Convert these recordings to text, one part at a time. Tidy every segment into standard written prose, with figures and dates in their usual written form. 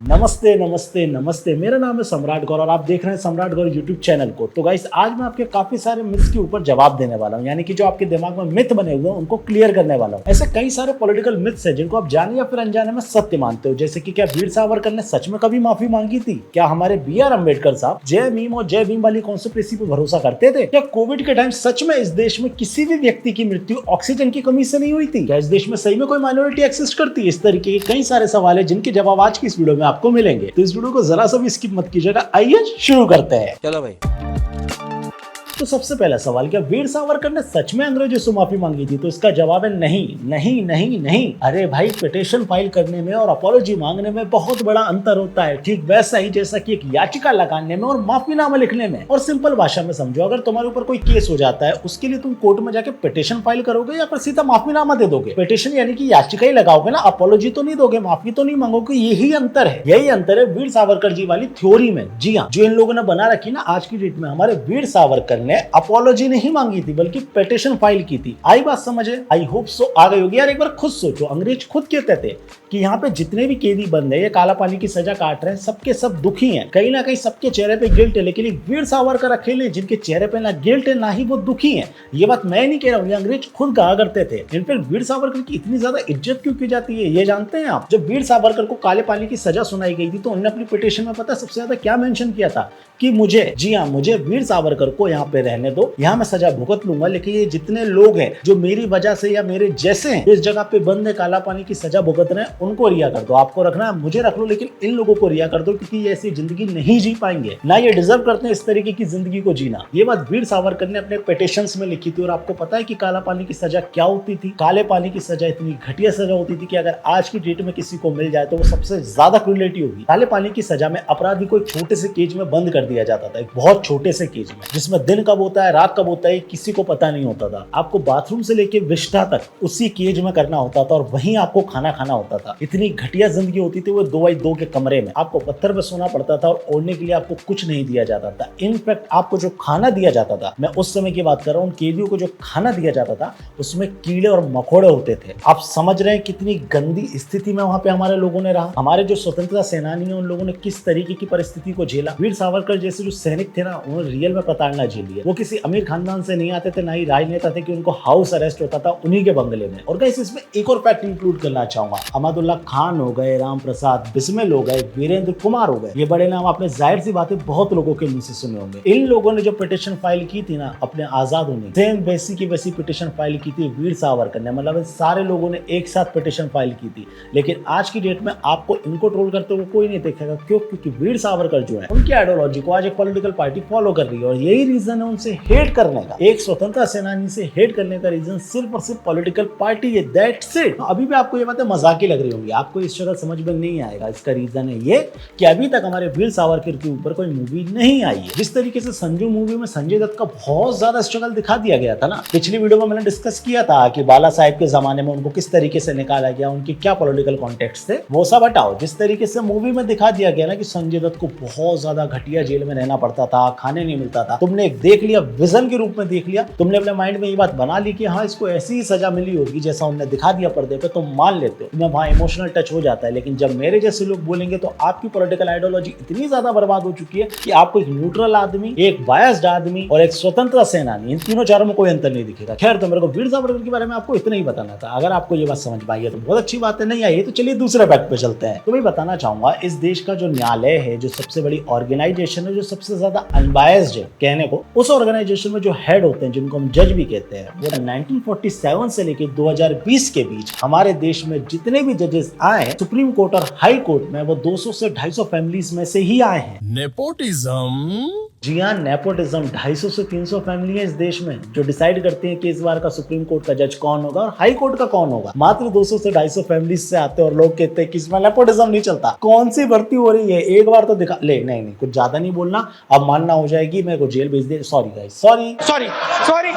नमस्ते नमस्ते नमस्ते, मेरा नाम है सम्राट गौर और आप देख रहे हैं सम्राट गौर यूट्यूब चैनल को। तो गाइस, आज मैं आपके काफी सारे मिथ्स के ऊपर जवाब देने वाला हूं, यानी कि जो आपके दिमाग में मिथ बने हुए हैं उनको क्लियर करने वाला हूं। ऐसे कई सारे पॉलिटिकल मिथ्स हैं जिनको आप जाने या फिर अनजाने में सत्य मानते हो, जैसे कि क्या वीर सावरकर ने सच में कभी माफी मांगी थी? क्या हमारे BR अम्बेडकर साहब जय भीम और जय भीम वाली कॉन्स्पिरेसी पे भरोसा करते थे? क्या कोविड के टाइम सच में इस देश में किसी भी व्यक्ति की मृत्यु ऑक्सीजन की कमी से नहीं हुई थी? क्या इस देश में सही में कोई माइनॉरिटी एग्जिस्ट करती है? इस तरीके के कई सारे सवाल है जिनके जवाब आज की इस वीडियो में आपको मिलेंगे। तो इस वीडियो को जरा सा भी स्किप मत कीजिएगा। आइए शुरू करते हैं। चलो भाई। तो सबसे पहला सवाल, क्या वीर सावरकर ने सच में अंग्रेजों से माफी मांगी थी? तो इसका जवाब है नहीं नहीं नहीं नहीं। अरे भाई, पिटीशन फाइल करने में और अपॉलॉजी मांगने में बहुत बड़ा अंतर होता है, ठीक वैसा ही जैसा कि एक याचिका लगाने में और माफीनामा लिखने में। और सिंपल भाषा में समझो, अगर तुम्हारे ऊपर कोई केस हो जाता है उसके लिए तुम कोर्ट में जाके पिटीशन फाइल करोगे या फिर सीधा माफीनामा दे दोगे? पिटीशन यानी कि याचिका ही लगाओगे ना, अपॉलॉजी तो नहीं दोगे, माफी तो नहीं मांगोगे। यही अंतर है, यही अंतर है वीर सावरकर जी वाली थ्योरी में। जी हाँ, जो इन लोगों ने बना रखी ना आज की डेट में, हमारे वीर सावरकर ने अपॉलॉजी नहीं मांगी थी बल्कि पिटीशन फाइल की थी। आई बात समझे? आई होप सो आ गई होगी यार। एक बार खुद सोचो, अंग्रेज खुद कहते थे कि यहाँ पे जितने भी कैदी बंद है, ये काला पानी की सजा काट रहे हैं, सबके सब दुखी हैं, कहीं ना कहीं सबके चेहरे पे गिल्ट है, लेकिन वीर सावरकर अकेले जिनके चेहरे पे ना गिल्ट है ना ही वो दुखी है। ये बात मैं नहीं कह रहा हूँ, ये अंग्रेज खुद कहा करते थे। इनफैक्ट वीर सावरकर की इतनी ज्यादा इज्जत क्यों की जाती है ये जानते हैं आप? जब वीर सावरकर को काले पानी की सजा सुनाई गई थी तो उन्होंने अपनी पिटीशन में पता सबसे ज्यादा क्या मेंशन किया था कि मुझे, जी हाँ, मुझे वीर सावरकर को यहाँ पे रहने दो, यहाँ मैं सजा भुगत लूंगा, लेकिन ये जितने लोग हैं जो मेरी वजह से या मेरे जैसे हैं इस जगह पे बंद है, काला पानी की सजा भुगत रहे हैं, उनको रिहा कर दो। आपको रखना है मुझे रख लो, लेकिन इन लोगों को रिहा कर दो, क्योंकि ये ऐसी जिंदगी नहीं जी पाएंगे, ना ये डिजर्व करते हैं इस तरीके की जिंदगी को जीना। ये बात वीर सावरकर ने अपने पिटीशंस में लिखी थी। और आपको पता है कि काला पानी की सजा क्या होती थी? काले पानी की सजा इतनी घटिया सजा होती थी कि अगर आज की डेट में किसी को मिल जाए तो वो सबसे ज्यादा क्रूरलिटी होगी। काले पानी की सजा में अपराधी को एक छोटे से केज में बंद कर दिया जाता था, एक बहुत छोटे से केज में, जिसमें दिन कब होता है रात कब होता है किसी को पता नहीं होता था। आपको बाथरूम से लेके विष्ठा तक उसी केज में करना होता था और वहीं आपको खाना खाना होता था। इतनी घटिया जिंदगी होती थी वो 2x2 के कमरे में। आपको पत्थर पे सोना पड़ता था और ओढ़ने के लिए आपको कुछ नहीं दिया जाता था। इनफैक्ट आपको जो खाना दिया जाता था, मैं उस समय की बात कर रहा हूँ, कैदियों को जो खाना दिया जाता था उसमें कीड़े और मकोड़े होते थे। आप समझ रहे हैं कितनी गंदी स्थिति में वहां पे हमारे लोगों ने रहा। हमारे जो स्वतंत्रता सेनानी है उन लोगों ने किस तरीके की परिस्थिति को झेला। वीर सावरकर जैसे जो सैनिक थे ना, उन्होंने रियल में प्रताड़ना झेली है। वो किसी अमीर खानदान से नहीं आते थे, ना ही राजनेता थे कि उनको हाउस अरेस्ट होता था उन्हीं के बंगले में। और गाइस, इसमें एक और फैक्ट इंक्लूड करना चाहूंगा। अहमदुल्ला खान हो गए, राम प्रसाद बिस्मिल हो गए, वीरेंद्र कुमार हो गए, ये बड़े नाम आपने जाहिर सी बातें बहुत लोगों के मुंह से सुने होंगे। इन लोगों ने जो पिटीशन फाइल की थी ना अपने आजाद होने, सेम वैसी की वैसी पिटीशन फाइल की थी वीर सावरकर ने। मतलब सारे लोगों ने एक साथ पिटीशन फाइल की थी। लेकिन आज की डेट में आपको इनको ट्रोल करते हुए कोई नहीं देखेगा। क्यों? क्योंकि वीर सावरकर जो है उनकी आइडियोलॉजी को आज एक पॉलिटिकल पार्टी फॉलो कर रही है, और यही रीजन है उनसे हेट करने का। एक स्वतंत्रता सेनानी से हेट करने का रीजन सिर्फ और सिर्फ पॉलिटिकल पार्टी है, दैट्स इट। अभी भी आपको ये बातें मजाकी लग रही होंगी, आपको इस शक्ल समझ में नहीं आएगा। इसका रीजन है ये कि अभी तक हमारे वीर सावरकर के ऊपर कोई मूवी नहीं आई है। जिस तरीके से संजू मूवी में संजय दत्त का बहुत ज्यादा स्ट्रगल दिखा दिया गया था ना, पिछली वीडियो में मैंने डिस्कस किया था कि बाला साहेब के जमाने में उनको किस तरीके से निकाला गया, उनके क्या पॉलिटिकल कॉन्टेक्स्ट थे, वो सब हटाओ। जिस तरीके से मूवी में दिखा दिया गया ना कि संजय दत्त को बहुत ज्यादा घटिया जेल में रहना पड़ता था, खाने नहीं मिलता था, तुमने एक देख लिया, विजन के रूप में देख लिया, तुमने अपने माइंड में ये बात बना ली कि हाँ इसको ऐसी ही सजा मिली होगी जैसा उन्होंने दिखा दिया पर्दे पे, तुम मान लेते हो, तुम्हें वहां इमोशनल टच हो जाता है। लेकिन जब मेरे जैसे लोग बोलेंगे तो आपकी पॉलिटिकल आइडियोलॉजी इतनी ज्यादा बर्बाद हो चुकी है कि आपको एक न्यूट्रल आदमी, एक बायस्ड आदमी और एक स्वतंत्रता सेनानी, इन तीनों चारों में कोई अंतर नहीं दिखेगा। खैर, तो मेरे को वीर सावरकर के बारे में आपको इतना ही बताना था। अगर आपको ये बात समझ में आई है तो बहुत अच्छी बात है, नहीं आई तो चलिए दूसरे फैक्ट पे चलते हैं। तो मैं बताना चाहूंगा, इस देश का जो न्यायालय है, जो सबसे बड़ी ऑर्गेनाइजेशन है, जो सबसे ज्यादा अनबायस्ड है कहने को, उस ऑर्गेनाइजेशन में जो हेड होते हैं जिनको हम जज भी कहते हैं, वो 1947 से लेकर 2020 के बीच हमारे देश में जितने भी जजेस आए सुप्रीम कोर्ट और हाई कोर्ट में, वो 200 से 250 फैमिलीज में से ही आए हैं। नेपोटिज्म। जी हाँ, नेपोटिज्म। 250 से 300 फैमिली है इस देश में जो डिसाइड करती हैं कि इस बार का सुप्रीम कोर्ट का जज कौन होगा और हाई कोर्ट का कौन होगा। मात्र 200 से 250 फैमिलीज से आते हैं और लोग कहते हैं कि इसमें नेपोटिज्म नहीं चलता। कौन सी भर्ती हो रही है, एक बार तो दिखा ले। नहीं नहीं, कुछ ज्यादा नहीं बोलना, अब मानना हो जाएगी, मेरे को जेल भेज दे। Sorry guys, sorry sorry sorry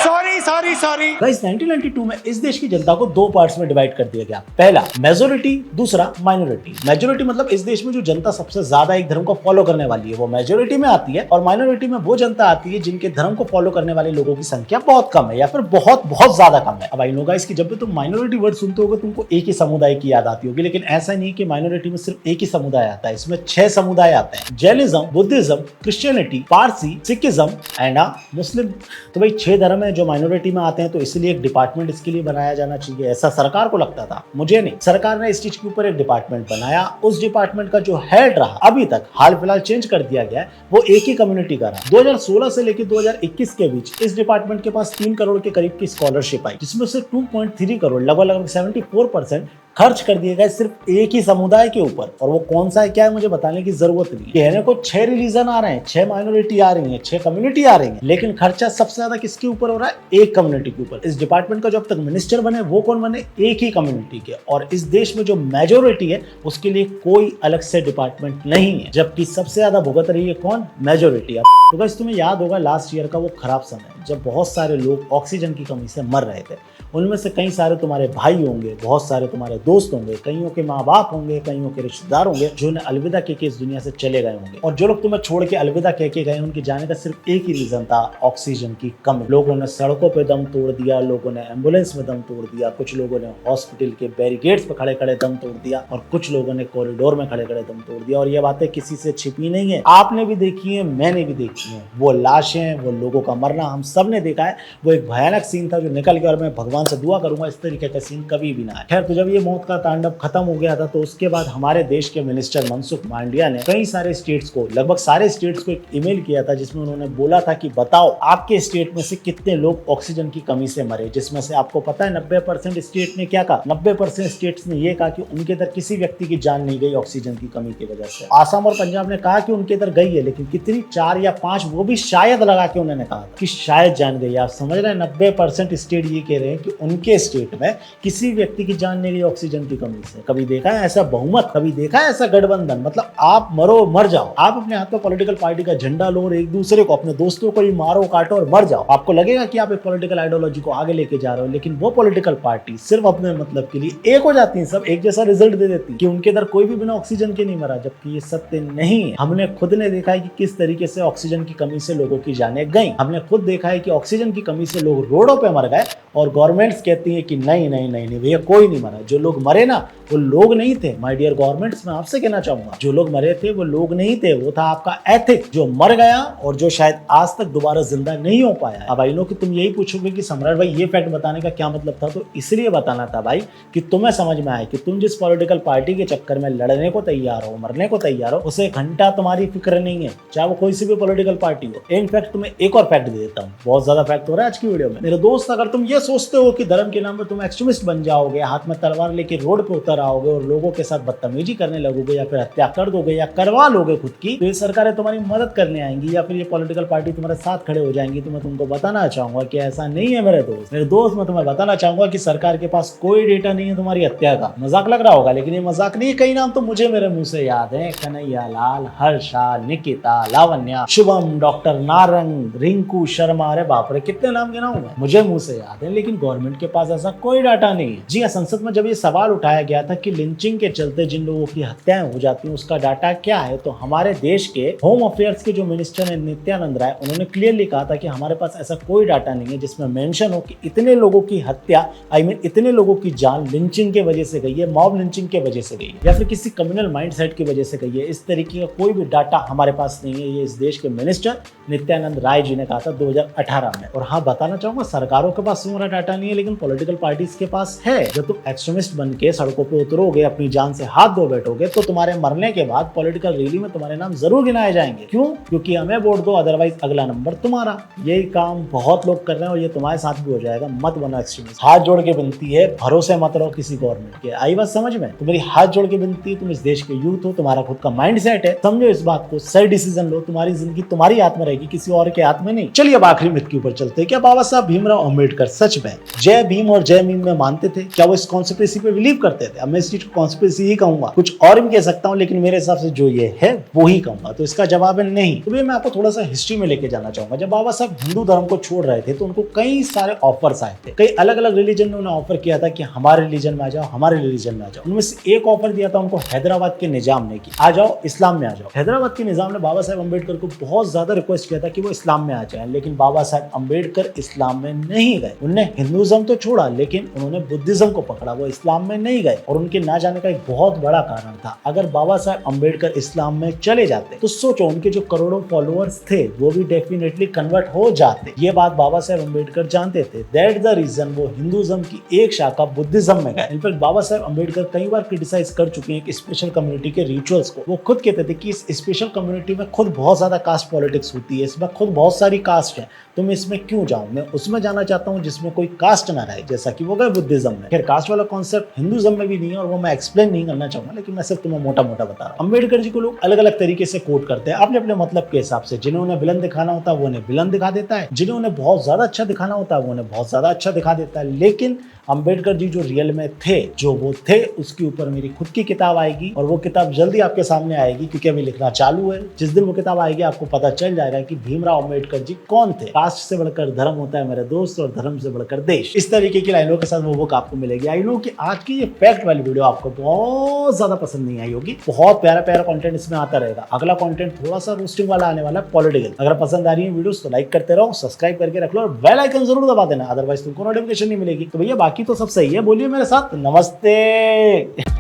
sorry sorry. Guys 1992 में इस देश की जनता को दो पार्ट्स में डिवाइड कर दिया गया। पहला मेजोरिटी, दूसरा माइनॉरिटी। मेजोरिटी मतलब इस देश में जो जनता सबसे ज्यादा एक धर्म को फॉलो करने वाली है वो मेजोरिटी में आती है, और माइनॉरिटी में वो जनता आती है जिनके धर्म को फॉलो करने वाले लोगों की संख्या बहुत कम है या फिर बहुत बहुत ज्यादा कम है। अब आई नो गाइस कि जब भी तुम माइनॉरिटी वर्ड सुनते होगे तुमको एक ही समुदाय की याद आती होगी, लेकिन ऐसा नहीं कि माइनॉरिटी में सिर्फ एक ही समुदाय आता है, इसमें 6 समुदाय आते हैं। Jainism, Buddhism, Christianity, Parsi, Sikhism and Muslim. तो भाई 6 धर्म है जो माइनॉरिटी में आते हैं, तो इसलिए एक डिपार्टमेंट इसके लिए बनाया जाना चाहिए, ऐसा सरकार को लगता था, मुझे नहीं। सरकार ने इस चीज के ऊपर एक डिपार्टमेंट बनाया। उस डिपार्टमेंट का जो हेड रहा अभी तक, हाल फिलहाल चेंज कर दिया गया है, वो एक ही कम्युनिटी का रहा। 2016 से लेकर 2021 के बीच इस डिपार्टमेंट के पास 3 करोड़ के करीब की स्कॉलरशिप आई, जिसमें से 2.3 करोड़ लगभग 74% खर्च कर दिए गए सिर्फ एक ही समुदाय के ऊपर। और वो कौन सा है क्या है मुझे बताने की जरूरत नहीं। कहने को 6 रिलीजन आ रहे हैं, 6 माइनॉरिटी आ रही है, 6 कम्युनिटी आ रही है, लेकिन खर्चा सबसे ज्यादा किसके ऊपर हो रहा है? एक कम्युनिटी के ऊपर। इस डिपार्टमेंट का जो अब तक मिनिस्टर बने वो कौन बने? एक ही कम्युनिटी के। और इस देश में जो मेजोरिटी है उसके लिए कोई अलग से डिपार्टमेंट नहीं है, जबकि सबसे ज्यादा भुगत रही है कौन? मेजोरिटी। तो गाइस तुम्हें याद होगा लास्ट ईयर का वो खराब समय जब बहुत सारे लोग ऑक्सीजन की कमी से मर रहे थे। उनमें से कई सारे तुम्हारे भाई होंगे, बहुत सारे तुम्हारे दोस्त होंगे, कईयों के माँ बाप होंगे, कईयों के रिश्तेदार होंगे जो उन्हें अलविदा कह के इस दुनिया से चले गए होंगे। और जो लोग तुम्हें छोड़ के अलविदा कह के गए उनके जाने का सिर्फ एक ही रीजन था, ऑक्सीजन की कमी। लोगों ने सड़कों पे दम तोड़ दिया, लोगों ने एम्बुलेंस में दम तोड़ दिया, कुछ लोगों ने हॉस्पिटल के बैरिकेड्स पे खड़े खड़े दम तोड़ दिया, और कुछ लोगों ने कॉरिडोर में खड़े खड़े दम तोड़ दिया। और ये बातें किसी से छिपी नहीं है, आपने भी देखी है, मैंने भी देखी है। वो लाशें, वो लोगों का मरना हम सब ने देखा है। वो एक भयानक सीन था जो निकल गया, और मैं भगवान से दुआ करूंगा इस तरीके का सीन कभी भी ना आए। खैर, तो जब ये मौत का तांडव खत्म हो गया था तो उसके बाद हमारे देश के मिनिस्टर मनसुख मांडविया ने कई सारे स्टेट्स को, लगभग सारे स्टेट्स को एक ईमेल किया था जिसमें उन्होंने बोला था कि बताओ आपके स्टेट में से कितने लोग ऑक्सीजन की कमी से मरे। जिसमें से आपको पता है 90% स्टेट ने क्या कहा? 90% स्टेट्स ने यह कहा कि उनके इधर किसी व्यक्ति की जान नहीं गई ऑक्सीजन की कमी की वजह से। आसाम और पंजाब ने कहा कि उनके इधर गई है, लेकिन कितनी? 4 या 5, वो भी शायद लगा के उन्होंने कहा कि शायद जान गई। आप समझ रहे हैं 90% स्टेट ये कह रहे हैं कि उनके स्टेट में किसी व्यक्ति की जान नहीं गई ऑक्सीजन की कमी से। कभी देखा है ऐसा बहुमत? कभी देखा है ऐसा गठबंधन? मतलब आप मरो मर जाओ, आप अपने हाथ में पॉलिटिकल पार्टी का झंडा लो और एक दूसरे को, अपने दोस्तों को ही मारो काटो और मर जाओ। आपको लगेगा कि आप एक पॉलिटिकल आइडियोलॉजी को आगे लेके जा रहे हो, लेकिन वो पॉलिटिकल पार्टी सिर्फ अपने मतलब के लिए एक हो जाती है, सब एक जैसा रिजल्ट दे देती है कि उनके इधर कोई भी बिना ऑक्सीजन के नहीं मरा, जबकि ये सत्य नहीं है। हमने खुद ने देखा है कि किस तरीके से ऑक्सीजन की कमी से लोगों की जानें गई। हमने खुद देखा है कि ऑक्सीजन की कमी से लोग रोडों पे मर गए, और गवर्नमेंट्स कहती है कि नहीं नहीं नहीं नहीं भैया कोई नहीं मरा। जो लोग मरे ना वो लोग नहीं थे, माय डियर गवर्नमेंट्स, मैं आपसे कहना चाहूंगा जो लोग मरे थे वो लोग नहीं थे, वो था आपका एथिक जो मर गया और जो शायद आज तक दोबारा जिंदा नहीं हो पाया। अब आई नो कि तुम यही पूछोगे कि सम्राट भाई ये फैक्ट बताने का क्या मतलब था, तो इसलिए बताना था भाई कि तुम्हें समझ में आए कि तुम जिस पॉलिटिकल पार्टी के चक्कर में लड़ने को तैयार हो, मरने को तैयार हो, उसे घंटा तुम्हारी फिक्र नहीं है, चाहे वो कोई सी भी पॉलिटिकल पार्टी हो। इनफैक्ट तुम्हें एक और फैक्ट दे देता हूँ, बहुत ज्यादा फैक्ट हो रहा है आज की वीडियो में मेरे दोस्त। अगर तुम ये सोचते हो कि धर्म के नाम पर तुम एक्सट्रीमिस्ट बन जाओगे, हाथ में तलवार लेके रोड पे उतर आओगे और लोगों के साथ बदतमीजी करने लगोगे या फिर हत्या कर दोगे या करवा लोगे खुद की, तो ये सरकारें तुम्हारी मदद करने आएंगी या फिर ये पॉलिटिकल पार्टी तुम्हारे साथ खड़े हो जाएंगी। तो मैं तुमको बताना चाहूंगा कि ऐसा नहीं है मेरे दोस्त। मैं तुम्हें बताना चाहूंगा कि सरकार के पास कोई डेटा नहीं है तुम्हारी हत्या का। मजाक लग रहा होगा, लेकिन ये मजाक नहीं है। कई नाम तो मुझे मेरे मुंह से याद है, कन्हैया लाल, हर्षा, निकिता, लावण्या, शुभम, डॉक्टर नारंग, रिंकू शर्मा, अरे बाप रे कितने नाम गिनाऊं मैं, मुझे मुंह से याद है। लेकिन गवर्नमेंट के पास ऐसा कोई डाटा नहीं है। जी हाँ, संसद में जब ये सवाल उठाया गया था कि लिंचिंग के चलते जिन लोगों की हत्याएं हो जाती हैं उसका डाटा क्या है, तो हमारे देश के होम अफेयर्स के जो मिनिस्टर है नित्यानंद राय, उन्होंने क्लियरली कहा था कि हमारे पास ऐसा कोई डाटा नहीं है जिसमें मेंशन हो कि इतने लोगों की हत्या, इतने लोगों की जान लिंचिंग के वजह से गई है, मॉब लिंचिंग के वजह से गई है या फिर किसी कम्युनल माइंडसेट की वजह से गई है। इस तरीके का कोई भी डाटा हमारे पास नहीं है। ये इस देश के मिनिस्टर नित्यानंद राय जी ने कहा था 2018 में। और हाँ, बताना चाहूंगा सरकारों के पास तुम्हारा डाटा नहीं है, लेकिन पॉलिटिकल पार्टीज के पास है। जब तुम एक्सट्रीमिस्ट बन के सड़कों पे उतरोगे, अपनी जान से हाथ धो बैठोगे, तो तुम्हारे मरने के बाद पॉलिटिकल रैली में तुम्हारे नाम जरूर गिनाए जाएंगे। क्यों? क्योंकि हमें वोट दो, अदरवाइज अगला नंबर तुम्हारा। यही काम बहुत लोग कर रहे हैं और ये तुम्हारे साथ भी हो जाएगा। मत बनो एक्सट्रीमिस्ट। हाथ जोड़ के विनती है, भरोसे मत रहो किसी गवर्नमेंट के। आई बात समझ में? तो मेरी हाथ जोड़ के विनती है, तुम इस देश के यूथ हो, तुम्हारा खुद का माइंड सेट है, समझो इस बात को, सही डिसीजन लो। तुम्हारी जिंदगी तुम्हारी हाथ में रहेगी, किसी और के हाथ में नहीं। चलिए अब आखिरी मिथ के ऊपर चलते हैं। क्या बाबा साहब भीमराव अम्बेडकर सच में जय भीम और जय मीम में मानते थे? क्या वो इस कॉन्स्पिरेसी पे बिलीव करते थे? मैं इस चीज को कॉन्स्पिरेसी ही कहूंगा, कुछ और भी कह सकता हूँ, लेकिन मेरे हिसाब से जो ये है वो ही कहूंगा। तो इसका जवाब है नहीं। तो भैया मैं आपको थोड़ा सा हिस्ट्री में लेके जाना चाहूंगा। जब बाबा साहब हिंदू धर्म को छोड़ रहे थे तो उनको कई सारे ऑफर्स आए थे, कई अलग अलग रिलीजन ने उन्हें ऑफर किया था कि हमारे रिलीजन में आ जाओ, हमारे रिलीजन में आ जाओ। उनमें से एक ऑफर दिया था उनको हैदराबाद के निजाम ने कि आ जाओ इस्लाम में आ जाओ। हैदराबाद के निजाम ने बाबा साहब अम्बेडकर को बहुत ज्यादा रिक्वेस्ट किया था कि वो इस्लाम में आ जाए, लेकिन बाबा साहब अम्बेडकर इस्लाम में नहीं गए। उन्होंने हिंदुइज्म तो छोड़ा लेकिन उन्होंने बुद्धिज्म को पकड़ा, वो इस्लाम में नहीं गए। और उनके ना जाने का एक बहुत बड़ा कारण था, अगर बाबा साहब अम्बेडकर इस्लाम में चले जाते तो सोचो उनके जो करोड़ों फॉलोअर्स थे वो भी डेफिनेटली कन्वर्ट हो जाते। ये बात बाबा साहब अम्बेडकर जानते थे। दैट द रीजन वो हिंदुइज्म की एक शाखा बुद्धिज्म में गए। इनफैक्ट बाबा साहब अम्बेडकर कई बार क्रिटिसाइज कर चुके हैं कि स्पेशल कम्युनिटी के रिचुअल्स को। वो खुद कहते थे कि इस स्पेशल कम्युनिटी में खुद बहुत ज्यादा कास्ट पॉलिटिक्स होती है, इसमें खुद बहुत सारी कास्ट है, तो मैं इसमें क्यों जाऊं, मैं उसमें जाना चाहता हूं जिसमें कोई कास्ट ना रहे, जैसा कि वो गए बुद्धिज्म में। खैर कास्ट वाला कॉन्सेप्ट हिंदुइज्म में भी नहीं है और वो मैं एक्सप्लेन नहीं करना चाहूंगा, लेकिन मैं सिर्फ तुम्हें मोटा मोटा बता रहा हूं। अम्बेडकर जी को लोग अलग अलग तरीके से कोट करते हैं अपने अपने मतलब के हिसाब से। जिन्हें उन्हें विलन दिखाना होता है वो उन्हें विलन दिखा देता है, जिन्हें उन्हें बहुत ज्यादा अच्छा दिखाना होता है वो उन्हें बहुत ज्यादा अच्छा दिखा देता है। लेकिन अम्बेडकर जी जो रियल में थे, जो वो थे, उसके ऊपर मेरी खुद की किताब आएगी और वो किताब जल्दी आपके सामने आएगी, क्योंकि अभी लिखना चालू है। जिस दिन वो किताब आएगी आपको पता चल जाएगा कि भीमराव अम्बेडकर जी कौन थे। कास्ट से बढ़कर धर्म होता है मेरे दोस्त, और धर्म से बढ़कर देश। इस तरीके की लाइनों के साथ वो बुक आपको मिलेगी। आई नो कि आज की ये फैक्ट वाली वीडियो आपको बहुत ज्यादा पसंद नहीं आई होगी। बहुत प्यारा प्यारा कंटेंट इसमें आता रहेगा। अगला कंटेंट थोड़ा सा रोस्टिंग वाला आने वाला है, पॉलिटिकल। अगर पसंद आ रही है वीडियोस तो लाइक करते रहो, सब्सक्राइब करके रख लो और बेल आइकन जरूर दबा देना, अदरवाइज तुमको नोटिफिकेशन नहीं मिलेगी। तो भैया बाकी तो सब सही है, बोलिए मेरे साथ नमस्ते।